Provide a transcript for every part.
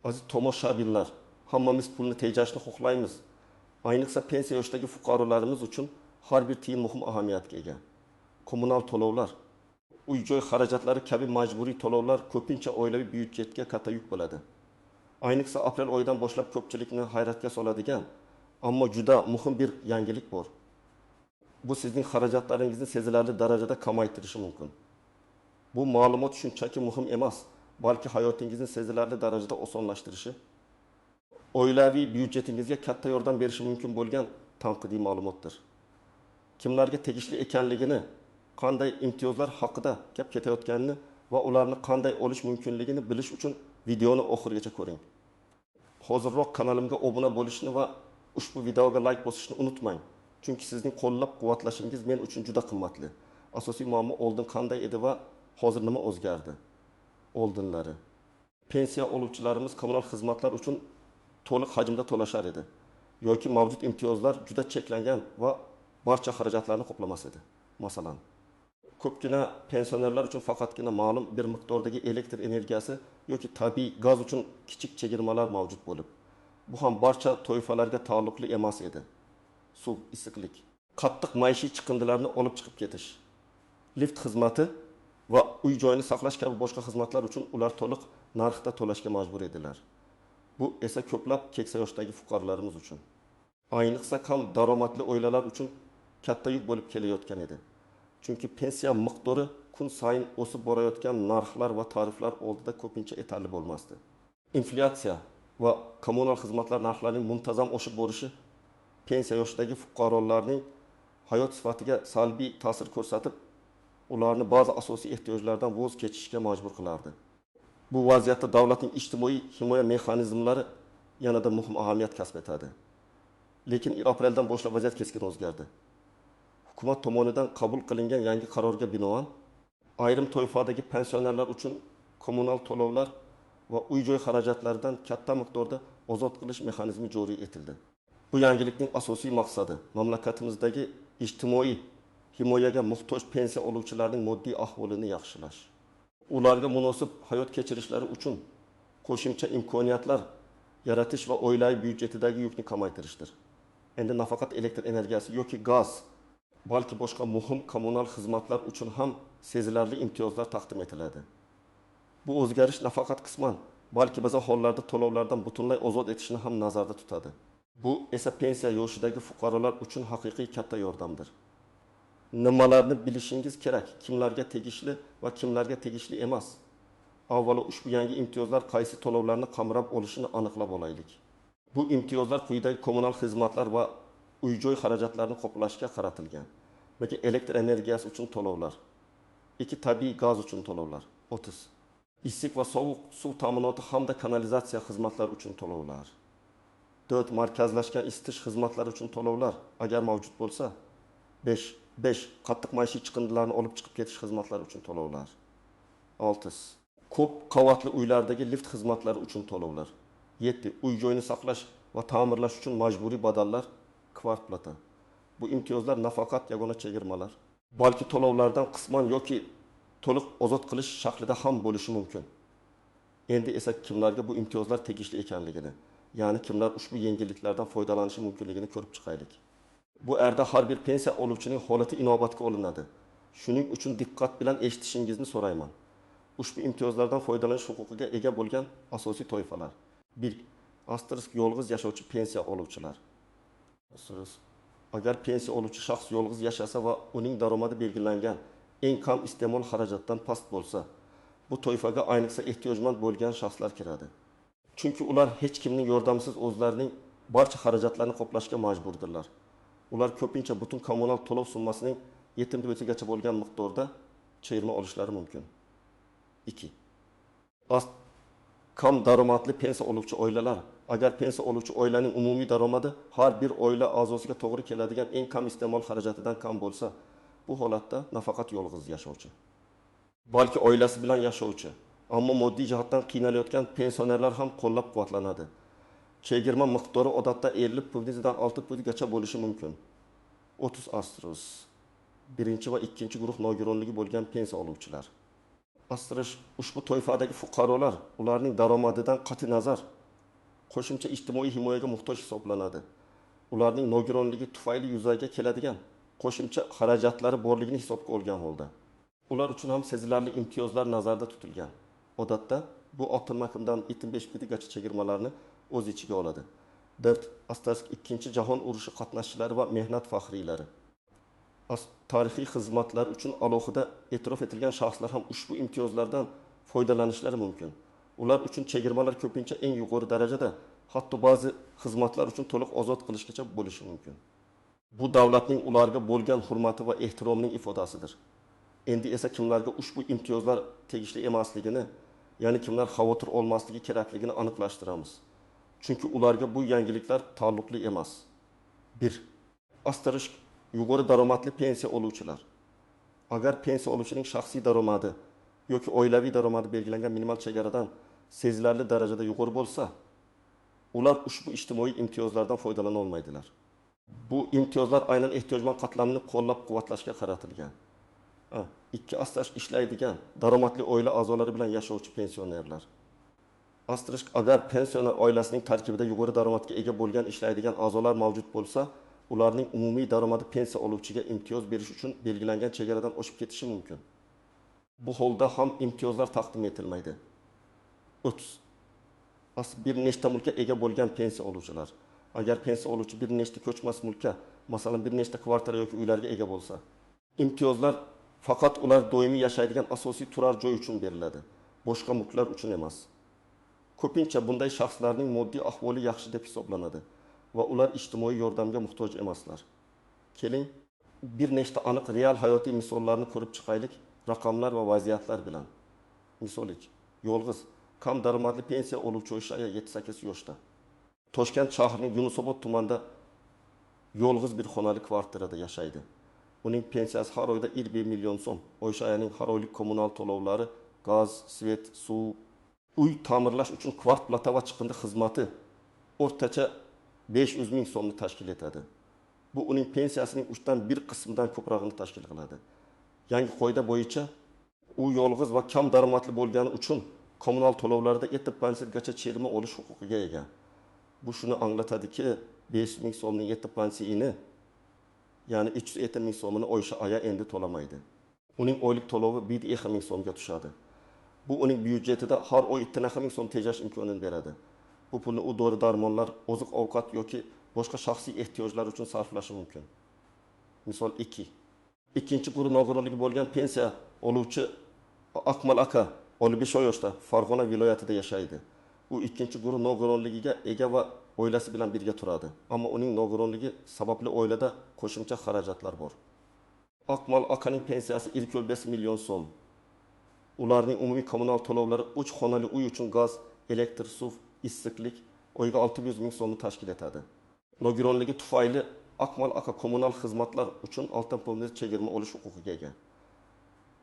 Aziz tomoshabinlar, hammamiz pulni tejashni xohlaymiz. Ayniqsa pensiya yoshidagi fuqarolarimiz uchun har bir tiyin muhim ahamiyatga ega. Kommunal to'lovlar, uy-joy xarajatlari kabi majburiy to'lovlar ko'pincha oilaviy byudjetga katta yuk bo'ladi. Ayniqsa aprel oyidan boshlab ko'pchilikni hayratga soladigan, ammo juda muhim bir yangilik bor. Bu sizning xarajatlaringizni sezilarli darajada kamaytirishi mumkin. Bu ma'lumot shunchaki muhim emas, balki hayotingizni sezilarli darajada osonlashtirishi, oilaviy byudjetingizga katta yordam berishi mumkin bo'lgan tanqidiy ma'lumotdir. Kimlarga tegishli ekanligini, qanday imtiyozlar haqida gap ketayotganini va ularni qanday olish mumkinligini bilish uchun videoni oxirigacha ko'ring. Hozirroq kanalimga obuna bo'lishni va ushbu videoga like bosishni unutmang. Chunki sizning qo'llab-quvvatlashingiz men uchun juda qimmatli. Asosiy muammo oldin qanday edi va hozir nima o'zgardi? Oldinlari pensiya oluvchilarimiz kommunal xizmatlar uchun to'liq hajmda to'lashar edi yoki mavjud imtiyozlar juda cheklangan va barcha xarajatlarni qoplamas edi. Masalan, ko'pgina pensionerlar uchun faqatgina ma'lum bir miqdordagi elektr energiyasi yoki tabiiy gaz uchun kichik chegirmalar mavjud bo'lib, bu ham barcha toifalarga taalluqli emas edi. Suv, issiqlik, qattiq maishiy chiqindilarni olib chiqib ketish, lift xizmati va uy-joyni saqlash kabi boshqa xizmatlar uchun ular to'liq narxda to'lashga majbur edilar. Bu esa ko'plab keksa yoshdagi fuqarolarimiz uchun, ayniqsa kam daromadli oilalar uchun katta yuk bo'lib kelayotgan edi. Chunki pensiya miqdori kun sayin o'sib borayotgan narxlar va tariflar oldida ko'pincha yetarli bo'lmasdi. Inflyatsiya va kommunal xizmatlar narxlarining muntazam oshib borishi pensiya yoshidagi fuqarolarning hayot sifatiga salbiy ta'sir ko'rsatib, ularni ba'zi asosiy ehtiyojlardan voz kechishga majbur qilardi. Bu vaziyatda davlatning ijtimoiy himoya mexanizmlari yanada muhim ahamiyat kasb etadi. Lekin apreldan boshlab vaziyat keskin o'zgardi. Hukumat tomonidan qabul qilingan yangi qarorga binoan ayrim toifadagi pensionerlar uchun kommunal to'lovlar va uy-joy xarajatlaridan katta miqdorda ozod qilish mexanizmi joriy etildi. Bu yangilikning asosiy maqsadi mamlakatimizdagi ijtimoiy himoyaga muhtoj pensiya oluvchilarning moddiy ahvolini yaxshilash. Ularga munosib hayot kechirishlari uchun qo'shimcha imkoniyatlar yaratish va oilaviy byudjetidagi yukni kamaytirishdir. Endi nafaqat elektr energiyasi yoki gaz, balki boshqa muhim kommunal xizmatlar uchun ham sezilarli imtiyozlar taqdim etiladi. Bu o'zgarish nafaqat qisman, balki ba'zi hollarda to'lovlardan butunlay ozod etishni ham nazarda tutadi. Bu esa pensiya yoshidagi fuqarolar uchun haqiqiy katta yordamdir. Nimalarni bilishingiz kerak, kimlarga tegishli va kimlarga tegishli emas. Avvalo ushbu yangi imtiyozlar qaysi to'lovlarni qamrab olishini aniqlab olaylik. Bu imtiyozlar quyidagi kommunal xizmatlar va uy-joy xarajatlarini qoplashga qaratilgan. Yoki elektr energiyasi uchun to'lovlar, 2 tabiiy gaz uchun to'lovlar, 30. Issiq va sovuq suv ta'minoti hamda kanalizatsiya xizmatlari uchun to'lovlar, 4. Markazlashgan isitish xizmatlari uchun to'lovlar agar mavjud bo'lsa, 5. Qattiq maishiy chiqindilarni olib chiqib ketish xizmatlari uchun to'lovlar, 6. Ko'p qavatli uylardagi lift xizmatlari uchun to'lovlar, 7. Uy-joyni saqlash va ta'mirlash uchun majburiy badallar, kvarplata. Bu imtiyozlar nafaqat yagona chegirmalar, balki to'lovlardan qisman yoki to'liq ozod qilish shaklida ham bo'lishi mumkin. Endi esa kimlarga bu imtiyozlar tegishli ekanligini, ya'ni kimlar ushbu yengilliklardan foydalanishi mumkinligini ko'rib chiqaylik. Bu erda har bir pensiya oluvchining holati inobatga olinadi. Shuning uchun diqqat bilan eshitishingizni so'rayman. Ushbu imtiyozlardan foydalanish huquqiga ega bo'lgan asosiy toifalar. 1. Asterisk yolg'iz yashovchi pensiya oluvchilar. Agar pensiya oluvchi shaxs yolg'iz yashasa va uning daromadi belgilangan eng kam iste'mol xarajatdan past bo'lsa, bu toifaga ayniqsa ehtiyojmand bo'lgan shaxslar kiradi. Chunki ular hech kimning yordamisiz o'zlarining barcha xarajatlarni qoplashga majburdirlar. Ular ko'pincha butun kommunal to'lov summasining 70%gacha bo'lgan miqdorda chegirma olishlari mumkin. 2. Kam daromadli pensiya oluvchi oilalar. Agar pensiya oluvchi oilaning umumiy daromadi har bir oila a'zosiga to'g'ri keladigan eng kam iste'mol xarajatidan kam bo'lsa, bu holatda nafaqat yolg'iz yashovchi, balki oilasi bilan yashovchi, ammo moddiy jihatdan qiynalayotgan pensionerlar ham qo'llab-quvvatlanadi. Chegirma miqdori odatda 50% dan 60% gacha bo'lishi mumkin. 30 astroz. Birinchi va ikkinchi guruh nogironligi bo'lgan pensiya oluvchilar. Astirish ushbu toifadagi fuqarolar ularning daromadidan qat'iy nazar qo'shimcha ijtimoiy himoyaga muhtoj hisoblanadi. Ularning nogironligi tufayli yuzaga keladigan qo'shimcha xarajatlari borligini hisobga olgan holda ular uchun ham sezilarli imtiyozlar nazarda tutilgan. Odatda bu oltin mahkumdan 75 pidgacha chegirmalarni o'z ichiga oladi. Astarsk 2-jahon urushi qatnashchilari va mehnat faxriylari. Tarixiy xizmatlar uchun alohida e'tirof etilgan shaxslar ham ushbu imtiyozlardan foydalanishlari mumkin. Ular uchun chegirmalar ko'pincha eng yuqori darajada, hatto ba'zi xizmatlar uchun to'liq ozod qilishgacha bo'lishi mumkin. Bu davlatning ularga bo'lgan hurmati va ehtiromining ifodasidir. Endi esa kimlarga ushbu imtiyozlar tegishli emasligini, ya'ni kimlar xavotir olmasligi kerakligini aniqlashtiramiz. Chunki ularga bu yangiliklar taalluqli emas. 1. Astirish yuqori daromadli pensiya oluvchilar. Agar pensiya oluvchining shaxsiy daromadi yoki oilaviy daromadi belgilangan minimal chegaradan sezilarli darajada yuqori bo'lsa, ular ushbu ijtimoiy imtiyozlardan foydalana olmaydilar. Bu imtiyozlar aynan ehtiyojmand qatlamini qo'llab-quvvatlashga qaratilgan. 2. Astirish ishlaydigan, daromadli oila a'zolari bilan yashovchi pensionerlar. Astirish agar pensioner oilasining tarkibida yuqori daromadga ega bo'lgan ishlaydigan a'zolar mavjud bo'lsa, ularning umumiy daromadi pensiya oluvchiga imtiyoz berish uchun belgilangan chegaradan oshib ketishi mumkin. Bu holda ham imtiyozlar taqdim etilmaydi. 30. Bir nechta mulkka ega bo'lgan pensiya oluvchilar. Agar pensiya oluvchi bir nechta ko'chmas mulkka, masalan bir nechta kvartira yoki uylarga ega bo'lsa, imtiyozlar faqat ular doimiy yashaydigan asosiy turar joy uchun beriladi, boshqa mulklar uchun emas. Ko'pincha bunday shaxslarning moddiy ahvoli yaxshi deb hisoblanadi va ular ijtimoiy yordamga muhtoj emaslar. Keling, bir nechta aniq real hayotiy misollarni ko'rib chiqaylik, raqamlar va vaziyatlar bilan. Misolik, yolg'iz, kam daromadli pensiya oluvchi aya 7-8 yoshda. Toshkent shahrining Yunusobod tumanida yolg'iz bir xonali kvartirada yashaydi. Uning pensiyasi har oyda 1 million so'm. Ayaning har oylik kommunal to'lovlari, gaz, svet, suv, uy ta'mirlash uchun kvart plata va chiqindi xizmati o'rtacha 500 ming so'mni tashkil etadi. Bu uning pensiyasining 3dan 1 qismidan ko'prog'ini tashkil qiladi. Yangi qoida bo'yicha u yolg'iz va kam daromadli bo'lgani uchun kommunal to'lovlarda 7%gacha chegirma olish huquqiga ega. Bu shuni anglatadiki, 500 ming so'mning 7%ini, ya'ni 370 ming so'mini o'sha aya endi to'lamaydi. Uning oylik to'lovi 1 ming so'mga tushadi. Bu uning byudjetida har oy 2 ming so'm tejash imkonini beradi. Bu pulni u dori-darmonlar, oziq-ovqat yoki boshqa shaxsiy ehtiyojlar uchun sarflashi mumkin. Misol 2. Ikkinchi guruh nogironligi bo'lgan pensiya oluvchi Akmal aka 55 yoshda Farg'ona viloyatida yashaydi. U ikkinchi guruh nogironligiga ega va oilasi bilan birga turadi. Ammo uning nogironligi sababli oilada qo'shimcha xarajatlar bor. Akmal akaning pensiyasi ilk yo'l 5 million so'm. Ularning umumiy kommunal to'lovlari 3 xonali uy uchun gaz, elektr, suv, issiqlik oyga 600 ming so'mni tashkil etadi. Nogironligi tufayli Akmal aka kommunal xizmatlar uchun 6% chegirma olish huquqiga ega.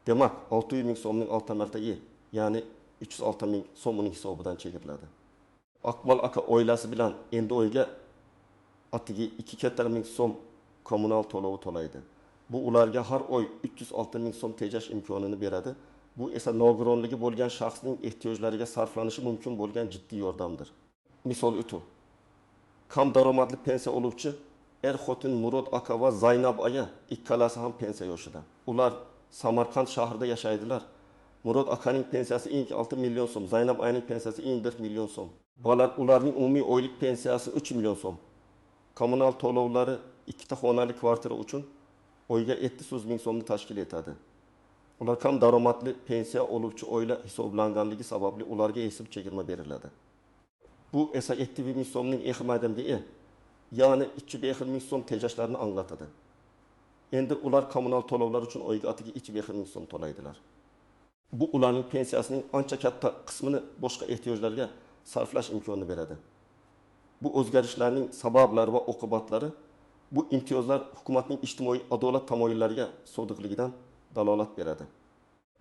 Demak, 600 ming so'mning 6 martagi, ya'ni 306 ming so'm uning hisobidan chegiriladi. Akmal aka oilasi bilan endi oyga atigi 2 ming so'm kommunal to'lovi to'laydi. Bu ularga har oy 306 ming so'm tejash imkonini beradi. Bu esa nogironligi bo'lgan shaxsning ehtiyojlariga sarflanishi mumkin bo'lgan jiddiy yordamdir. Misol uchun, kam daromadli pensiya oluvchi xotin Murod aka va Zaynab aya ikkalasi ham pensiya yoshida. Ular Samarqand shahrida yashaydilar. Murod akaning pensiyasi 6 million so'm, Zaynab ayaning pensiyasi 4 million so'm. Ularning umumiy oylik pensiyasi 3 million so'm. Kommunal to'lovlari ikkita xonali kvartira uchun oyga 700 ming so'mni tashkil etadi. Ular kam daromadli pensiya oluvchi oila hisoblanganligi sababli ularga hisob chegirma beriladi. Bu esa 7 ming so'mning ehimadamga, ya'ni 2 ming so'm tejashlarini anglatadi. Endi ular kommunal to'lovlar uchun oyga atiga 2 ming so'm to'laydilar. Bu ularning pensiyasining ancha katta qismini boshqa ehtiyojlarga sarflash imkonini beradi. Bu o'zgarishlarning sabablari va oqibatlari bu imtiyozlar hukumatning ijtimoiy adolat tamoyillariga sodiqligidan dalolat beradi.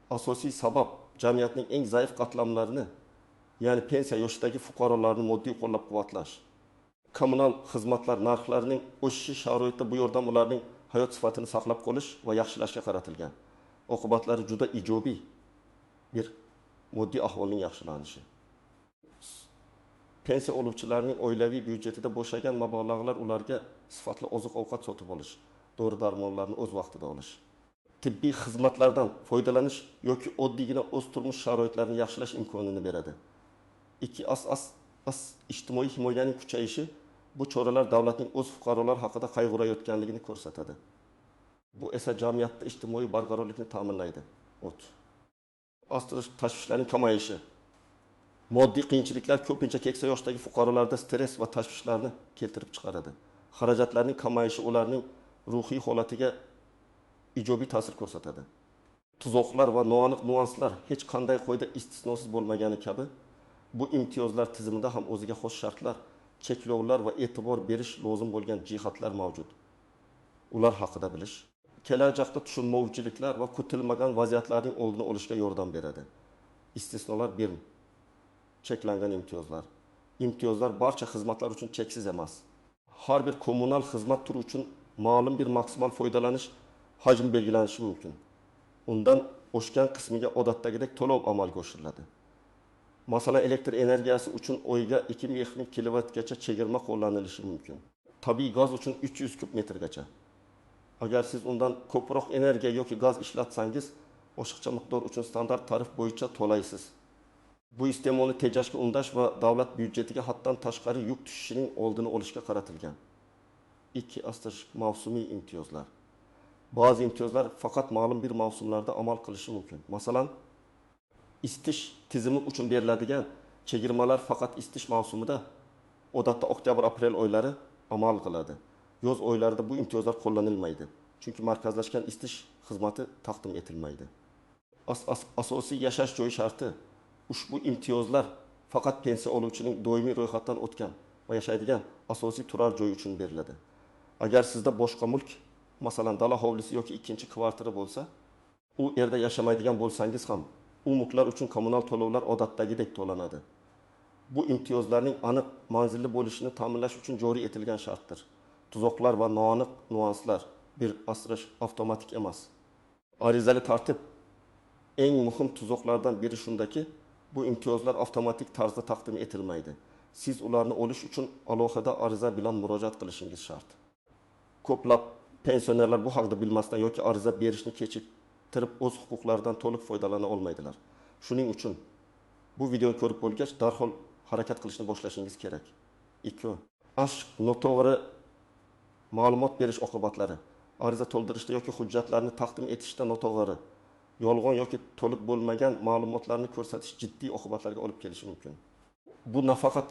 Asosiy sabab jamiyatning eng zaif qatlamlarini, ya'ni pensiya yoshidagi fuqarolarni moddiy qo'llab-quvvatlash. Kommunal xizmatlar narxlarining o'sishi sharoitida bu yordam ularning hayot sifatini saqlab qolish va yaxshilashga qaratilgan. Oqibatlari juda ijobiy. bir moddiy ahvolning yaxshilanishi. Pensiya oluvchilarning oilaviy byudjetida bo'shagan mablag'lar ularga sifatli oziq-ovqat sotib olish, dori-darmonlarni o'z vaqtida olish, tibbiy xizmatlardan foydalanish yoki oddiygina o'z turmush sharoitlarini yaxshilash imkonini beradi. Ikki ijtimoiy himoyaning kuchayishi bu choralar davlatning o'z fuqarolar haqida qayg'urayotganligini ko'rsatadi. Bu esa jamiyatda ijtimoiy barqarorlikni ta'minlaydi. Ostirish tashvishlarning kamayishi. Moddiy qiyinchiliklar ko'pincha keksa yoshdagi fuqarolarda stress va tashvishlarni keltirib chiqaradi. Xarajatlarning kamayishi ularning ruhiy holatiga ijobiy ta'sir ko'rsatadi. Tuzoqlar va noaniq nuanslar hech qanday qo'yda istisnosiz bo'lmagani kabi, bu imtiyozlar tizimida ham o'ziga xos shartlar, cheklovlar va e'tibor berish lozim bo'lgan jihatlar mavjud. Ular haqida bilish kelajakda tushunmovchiliklar va kutilmagan vaziyatlarning oldini olishga yordam beradi. Istisnolar 1. Cheklangan imtiyozlar. Imtiyozlar barcha xizmatlar uchun cheksiz emas. Har bir kommunal xizmat turi uchun ma'lum bir maksimal foydalanish hajmi belgilanishi mumkin. Undan oshgan qismiga odatdagidek to'lov amalga oshiriladi. Masalan, elektr energiyasi uchun oyga 2000 kilovatgacha chegirma qo'llanilishi mumkin. Tabiiy gaz uchun 300 kub metrgacha. Agar siz undan ko'proq energiya yoki gaz ishlatsangiz, oshiqcha miqdor uchun standart tarif bo'yicha to'laysiz. Bu iste'molni tejashga undash va davlat byudjetiga haddan tashqari yuk tushishining oldini olishga qaratilgan. 2. Mavsumiy imtiyozlar. Ba'zi imtiyozlar faqat ma'lum bir mavsumlarda amal qilishi mumkin. Masalan, isitish tizimi uchun beriladigan chegirmalar faqat isitish mavsumida, odatda oktyabr-aprel oylari amal qiladi. Yoz oylarida bu imtiyozlar qo'llanilmaydi. Chunki markazlashgan isitish xizmati taqdim etilmaydi. Asosiy yashash joyi sharti. Ushbu imtiyozlar faqat pensiya oluvchining doimiy ro'yxatdan o'tgan va yashaydigan asosiy turar joy uchun beriladi. Agar sizda boshqa mulk, masalan, dala hovlisi yoki ikkinchi kvartira bo'lsa, u yerda yashamaydigan bo'lsangiz ham, u mulklar uchun kommunal to'lovlar odatdagidek to'lanadi. Bu imtiyozlarning aniq manzilli bo'lishini ta'minlash uchun joriy etilgan shartdir. Tuzoqlar va noaniq nuanslar bir asrash avtomatik emas. Arizali tartib eng muhim tuzoqlardan biri shundaki, bu imtiyozlar avtomatik tarzda taqdim etilmaydi. Siz ularni olish uchun alohida ariza bilan murojaat qilishingiz shart. Ko'plab pensionerlar bu haqda bilmasdan yoki ariza berishni kechiktirib o'z huquqlaridan to'liq foydalana olmaydilar. Shuning uchun bu videoni ko'rib bo'lgach, darhol harakat qilishni boshlashingiz kerak. 2. Noto'g'ri ma'lumot berish oqibatlari. Ariza to'ldirishda yoki hujjatlarni taqdim etishda noto'g'ri, yolg'on yoki to'liq bo'lmagan ma'lumotlarni ko'rsatish jiddiy oqibatlarga olib kelishi mumkin. Bu nafaqat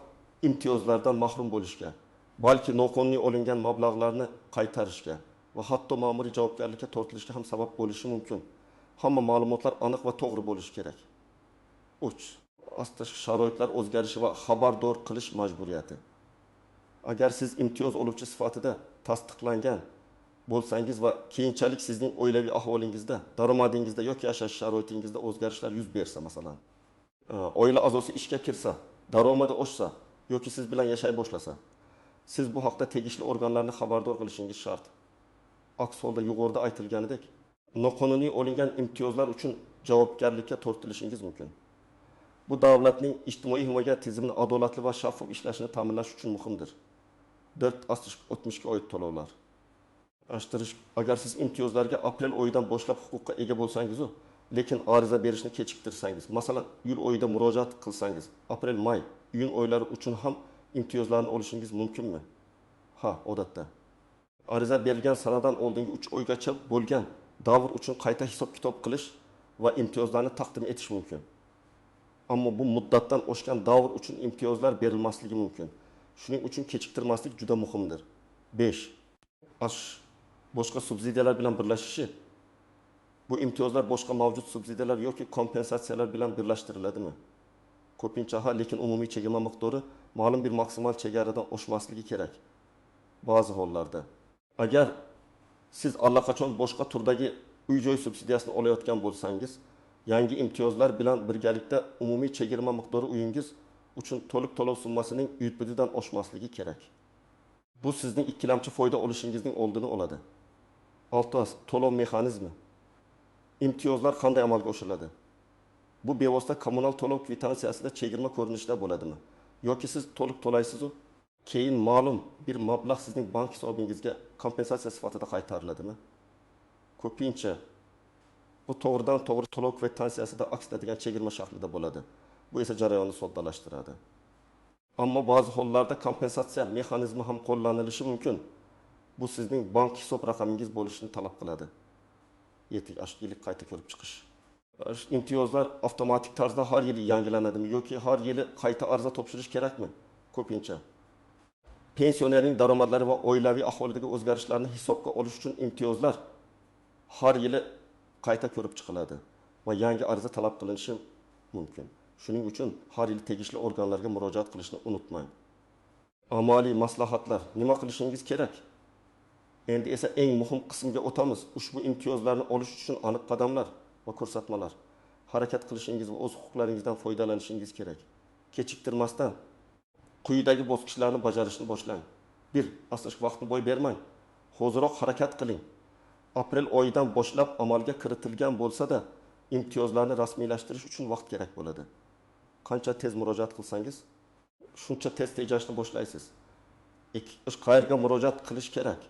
imtiyozlardan mahrum bo'lishga, balki noqonuniy olingan mablag'larni qaytarishga va hatto ma'muriy javobgarlikka tortilishga ham sabab bo'lishi mumkin. Hamma ma'lumotlar aniq va to'g'ri bo'lishi kerak. 3. Sharoitlar o'zgarishi va xabardor qilish majburiyati. Agar siz imtiyoz oluvchi sifatida tasdiqlangan bo'lsangiz va keyinchalik sizning oilaviy ahvolingizda, daromadingizda yoki yashash sharoitingizda o'zgarishlar yuz bersa, masalan, oila a'zosi ishga kirsa, daromadi oshsa yoki siz bilan yashay boshlasa, siz bu haqda tegishli organlarni xabardor qilishingiz shart. Aks holda yuqorida aytilganidek, noqonuniy olingan imtiyozlar uchun javobgarlikka tortilishingiz mumkin. Bu davlatning ijtimoiy himoya tizimini adolatli va shaffof ishlashini ta'minlash uchun muhimdir. 4. O'tmishga oid to'lovlar. Agar siz imtiyozlarga aprel oyidan boshlab huquqqa ega bo'lsangiz, lekin ariza berishni kechiktirsangiz, masalan, iyul oyida murojaat qilsangiz, aprel, may, iyun oylari uchun ham imtiyozlarni olishingiz mumkinmi? Ha, odatda. Ariza berilgan sanadan oldingi 3 oygacha bo'lgan davr uchun qayta hisob-kitob qilish va imtiyozlarni taqdim etish mumkin. Ammo bu muddatdan oshgan davr uchun imtiyozlar berilmasligi mumkin. Shuning uchun kechiktirmaslik juda muhimdir. 5. Boshqa subsidiyalar bilan birlashishi. Bu imtiyozlar boshqa mavjud subsidiyalar yoki kompensatsiyalar bilan birlashtiriladimi? Ko'pincha ha, lekin umumiy chegirma miqdori ma'lum bir maksimal chegaradan oshmasligi kerak. Ba'zi hollarda. Agar siz allaqachon boshqa turdagi uy-joy subsidiyasini olayotgan bo'lsangiz, yangi imtiyozlar bilan birgalikda umumiy chegirma miqdori uyingiz uchun to'liq to'lov summasining yutbididan oshmasligi kerak. Bu sizning ikkilamchi foyda olishingizning oldini oladi. 6. To'lov mexanizmi. Imtiyozlar qanday amalga oshiriladi? Bu bevosita kommunal to'lov kvitantsiyasida chegirma ko'rinishida bo'ladimi? Yoki siz to'liq to'laysiz-u, keyin ma'lum bir mablag' sizning bank hisobingizga kompensatsiya sifatida qaytariladimi? Ko'pincha bu to'g'ridan to'g'ri to'lov kvitantsiyasida aks etadigan chegirma shaklida bo'ladi. Bu esa jarayonni soddalashtiradi. Ammo ba'zi hollarda kompensatsiya mexanizmi ham qo'llanilishi mumkin. Bu sizning bank hisob raqamingiz bo'lishini talab qiladi. Yetik yillik qayta ko'rib chiqish. İmtiyozlar avtomatik tarzda har yili yangilanadimi yoki har yili qayta ariza topshirish kerakmi? Ko'pincha pensionerning daromadlari va oilaviy ahvolidagi o'zgarishlarni hisobga olish uchun imtiyozlar har yili qayta ko'rib chiqiladi va yangi ariza talab qilinishi mumkin. Shuning uchun har yil tegishli organlarga murojaat qilishni unutmang. Amaliy maslahatlar, nima qilishingiz kerak? Endi esa eng muhim qismga o'tamiz. Ushbu imtiyozlarni olish uchun aniq qadamlar va ko'rsatmalar. Harakat qilishingiz va o'z huquqlaringizdan foydalanishingiz kerak. Kechiktirmasdan quyidagi bosqichlarni bajarishni boshlang. 1. Aslish vaqtni boy bermang. Hoziroq harakat qiling. Aprel oyidan boshlab amalga kiritilgan bo'lsa-da, imtiyozlarni rasmiylashtirish uchun vaqt kerak bo'ladi. Qancha tez murojaat qilsangiz, shuncha tez tejashni boshlaysiz. Qayerga murojaat qilish kerak?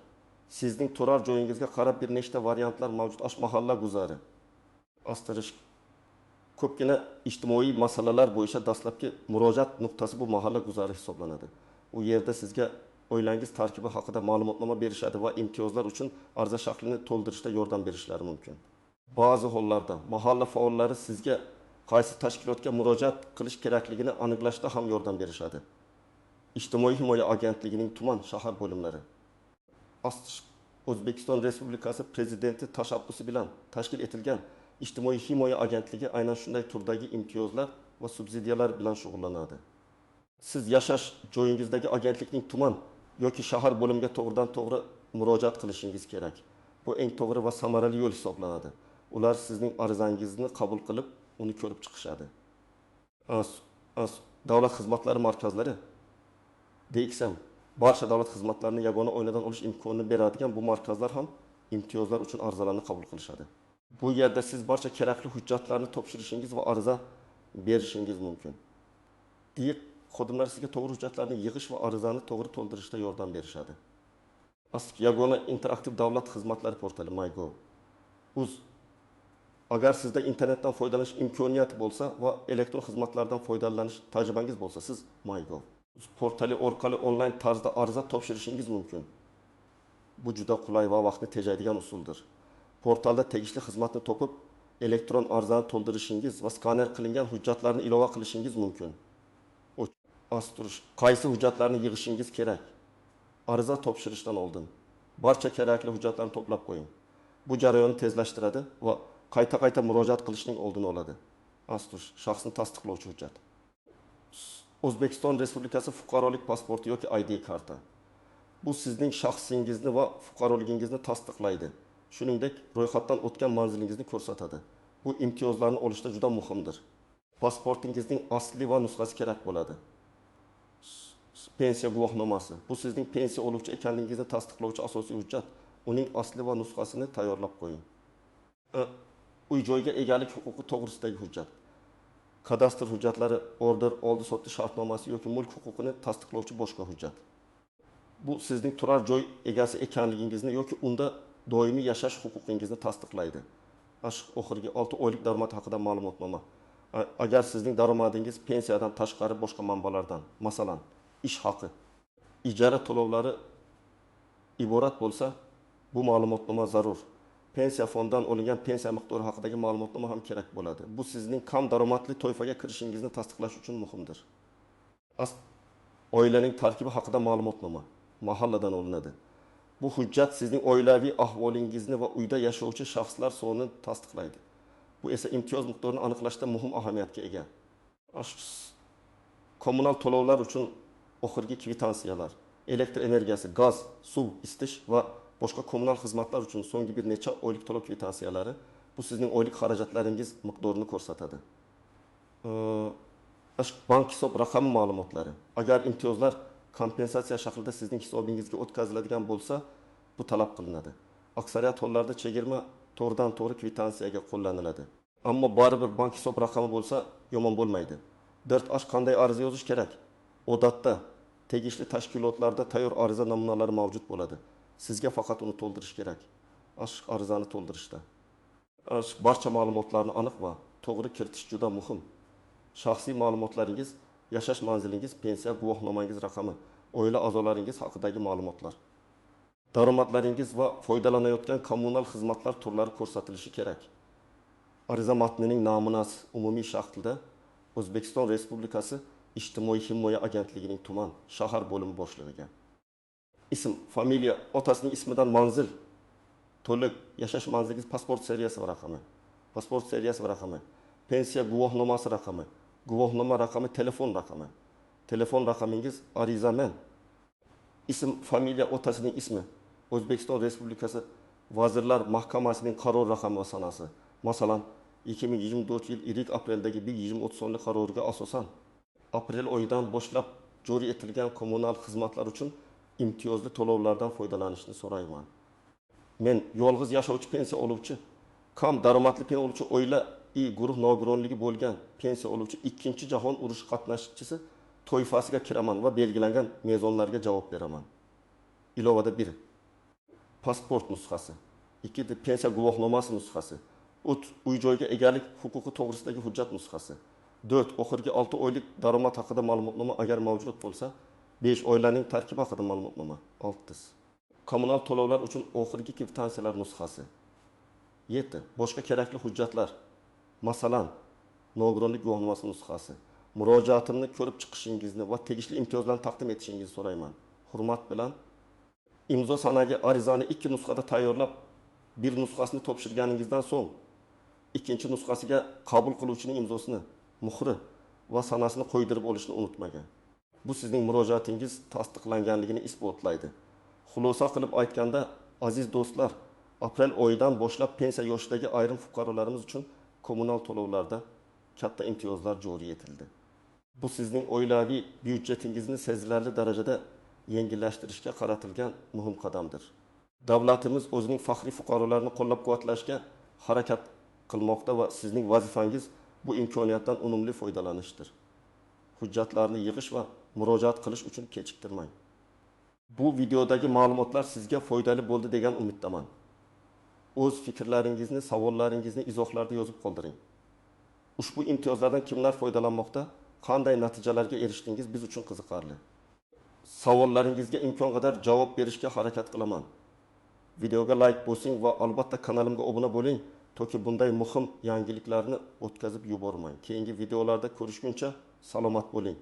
Sizning turar joyingizga qarab bir nechta variantlar mavjud. Mahalla guzari. Astirish ko'pgina ijtimoiy masalalar bo'yicha dastlabki murojaat nuqtasi bu mahalla guzari hisoblanadi. U yerda sizga oilangiz tarkibi haqida ma'lumotnoma berishadi va imtiyozlar uchun ariza shaklini to'ldirishda yordam berishlari mumkin. Ba'zi hollarda mahalla faollari sizga qaysi tashkilotga murojaat qilish kerakligini aniqlashda ham yordam berishadi. Ijtimoiy himoya agentligining tuman shahar bo'limlari O'zbekiston Respublikasi Prezidenti tashabbusi bilan tashkil etilgan ijtimoiy himoya agentligi aynan shunday turdagi imtiyozlar va subsidiyalar bilan shug'ullanadi. Siz yashash joyingizdagi agentlikning tuman yoki shahar bo'limiga to'g'ridan to'g'ri murojaat qilishingiz kerak. Bu eng to'g'ri va samarali yo'l hisoblanadi. Ular sizning arizangizni qabul qilib, uni ko'rib chiqishadi. Davlat xizmatlari markazlari DXM barcha davlat xizmatlarini yagona oynadan olish imkonini beradigan bu markazlar ham imtiyozlar uchun arizalarni qabul qilishadi. Bu yerda siz barcha kerakli hujjatlarni topshirishingiz va ariza berishingiz mumkin. DXM xodimlar sizga to'g'ri hujjatlarni yig'ish va arizani to'g'ri to'ldirishda yordam berishadi. Yagona interaktiv davlat xizmatlari portali MyGov. Agar sizda internetdan foydalanish imkoniyati bo'lsa va elektron xizmatlardan foydalanish tajribangiz bo'lsa, siz MyGov portali orqali onlayn tarzda ariza topshirishingiz mumkin. Bu juda qulay va vaqtni tejaydigan usuldir. Portalda tegishli xizmatni topib, elektron arizani to'ldirishingiz va skaner qilingan hujjatlarni ilova qilishingiz mumkin. Qaysi hujjatlarni yig'ishingiz kerak? Ariza topshirishdan oldin barcha kerakli hujjatlarni to'plab qo'ying. Bu jarayonni tezlashtiradi va qayta murojaat qilishning oldini oladi. Shaxsni tasdiqlovchi hujjat. O'zbekiston Respublikasi fuqarolik pasporti yoki ID karta. Bu sizning shaxsingizni va fuqaroligingizni tasdiqlaydi. Shuningdek, ro'yxatdan o'tgan manzilingizni ko'rsatadi. Bu imtiyozlarni olishda juda muhimdir. Pasportingizning asli va nusxasi kerak bo'ladi. Pensiya guvohnomasi. Bu sizning pensiya oluvchi ekanligingizni tasdiqlovchi asosiy hujjat. Uning asli va nusxasini tayyorlab qo'ying. Uy-joyga egalik huquqi to'g'risidagi hujjat. Kadastr hujjatlari, order, oldi-sotdi shartnomasi yoki mulk huquqini tasdiqlovchi boshqa hujjat. Bu sizning turar joy egasi ekanligingizni yoki unda doimiy yashash huquqingizni tasdiqlaydi. Oxirgi 6 oylik daromad haqida ma'lumotnoma. Agar sizning daromadingiz pensiyadan tashqari boshqa manbalardan, masalan, ish haqi, ijara to'lovlari iborat bo'lsa, bu ma'lumotnoma zarur. Pensiya fondidan olingan pensiya miqdori haqidagi ma'lumotnoma ham kerak bo'ladi. Bu sizning kam daromadli toifaga kirishingizni tasdiqlash uchun muhimdir. Oilaning tarkibi haqida ma'lumotnoma mahalladan olinadi. Bu hujjat sizning oilaviy ahvolingizni va uyda yashovchi shaxslar sonini tasdiqlaydi. Bu esa imtiyoz miqdorini aniqlashda muhim ahamiyatga ega. Kommunal to'lovlar uchun oxirgi kvitansiyalar, elektr energiyasi, gaz, suv, isitish va boshqa kommunal xizmatlar uchun so'nggi bir necha oylik to'lov kvitansiyalari bu sizning oylik xarajatlaringiz miqdorini ko'rsatadi. Bank hisob raqami ma'lumotlari. Agar imtiyozlar kompensatsiya shaklida sizning hisobingizga o'tkaziladigan bo'lsa, bu talab qilinadi. Aksariyat hollarda chegirma to'g'ridan to'g'ri kvitansiyaga qo'llaniladi. Ammo baribir bank hisob raqami bo'lsa, yomon bo'lmaydi. 4H qanday ariza yozish kerak? Odatda tegishli tashkilotlarda tayyor ariza namunalari mavjud bo'ladi. Sizga faqat uni to'ldirish kerak. Arizani to'ldirishda barcha ma'lumotlarni aniq va to'g'ri kiritish juda muhim. Shaxsiy ma'lumotlaringiz, yashash manzilingiz, pensiya guvohnomangiz raqami, oila a'zolaringiz haqidagi ma'lumotlar, daromadlaringiz va foydalanayotgan kommunal xizmatlar turlari ko'rsatilishi kerak. Ariza matnining namunasi umumiy shaxs tilida O'zbekiston Respublikasi Ijtimoiy himoya agentligining tuman shahar bo'limi boshlig'iga. Ism, familiya, otasining ismidan manzil, to'liq yashash manzilingiz, pasport seriyasi va raqami, pensiya guvohnomasi raqami, guvohnoma raqami, telefon raqamingiz, arizamen. Ism, familiya, otasining ismi, O'zbekiston Respublikasi Vazirlar Mahkamasining qaror raqami va sanasi. Masalan, 2024 yil 2 apreldagi 2030 sonli qaroriga asosan aprel oyidan boshlab joriy etilgan kommunal xizmatlar uchun imtiyozli to'lovlardan foydalanishni so'rayman. Men yolg'iz yashovchi pensiya oluvchi, kam daromadli pensiya oluvchi, oila guruh nogironligi bo'lgan pensiya oluvchi, ikkinchi jahon urushi qatnashchisi toifasiga kiraman va belgilangan mezonlarga javob beraman. Ilovada 1. Pasport nusxasi. 2. Pensiya guvohnomasi nusxasi. 3. Uy-joyga egalik huquqi to'g'risidagi hujjat nusxasi. 4. Oxirgi 6 oylik daromad haqida ma'lumotnoma agar mavjud bo'lsa. 5. Oilaning tarkibi haqida ma'lumotnoma. 6. Kommunal to'lovlar uchun oxirgi kvitansiyalar nusxasi. 7. Boshqa kerakli hujjatlar. Masalan, nogironlik guvohnomasi nusxasi. Murojaatimni ko'rib chiqishingizni va tegishli imtiyozlarni taqdim etishingizni so'rayman. Hurmat bilan, imzo sanagi arizani 2 nusxada tayyorlab, bir nusxasini topshirganingizdan so'ng, ikkinchi nusxasiga qabul qiluvchining imzosini, muhri va sanasini qo'ydirib olishni unutmagan. Bu sizning murojaatingiz tasdiqlanganligini isbotlaydi. Xulosa qilib aytganda, aziz do'stlar, aprel oyidan boshlab pensiya yoshidagi ayrim fuqarolarimiz uchun kommunal to'lovlarda katta imtiyozlar joriy etildi. Bu sizning oilaviy byudjetingizni sezilarli darajada yengillashtirishga qaratilgan muhim qadamdir. Davlatimiz o'zining faxriy fuqarolarini qo'llab-quvvatlashga harakat qilmoqda va sizning vazifangiz bu imkoniyatdan unumli foydalanishdir. Hujjatlarni yig'ish va murojaat qilish uchun kechiktirmang. Bu videodagi ma'lumotlar sizga foydali bo'ldi degan umiddaman. O'z fikrlaringizni, savollaringizni izohlarda yozib qoldiring. Ushbu imtiyozlardan kimlar foydalanmoqda, qanday natijalarga erishdingiz biz uchun qiziqarli. Savollaringizga imkon qadar javob berishga harakat qilaman. Videoga like bosing va albatta kanalimga obuna bo'ling, toki bunday muhim yangiliklarni o'tkazib yubormang. Keyingi videolarda ko'rishguncha salomat bo'ling.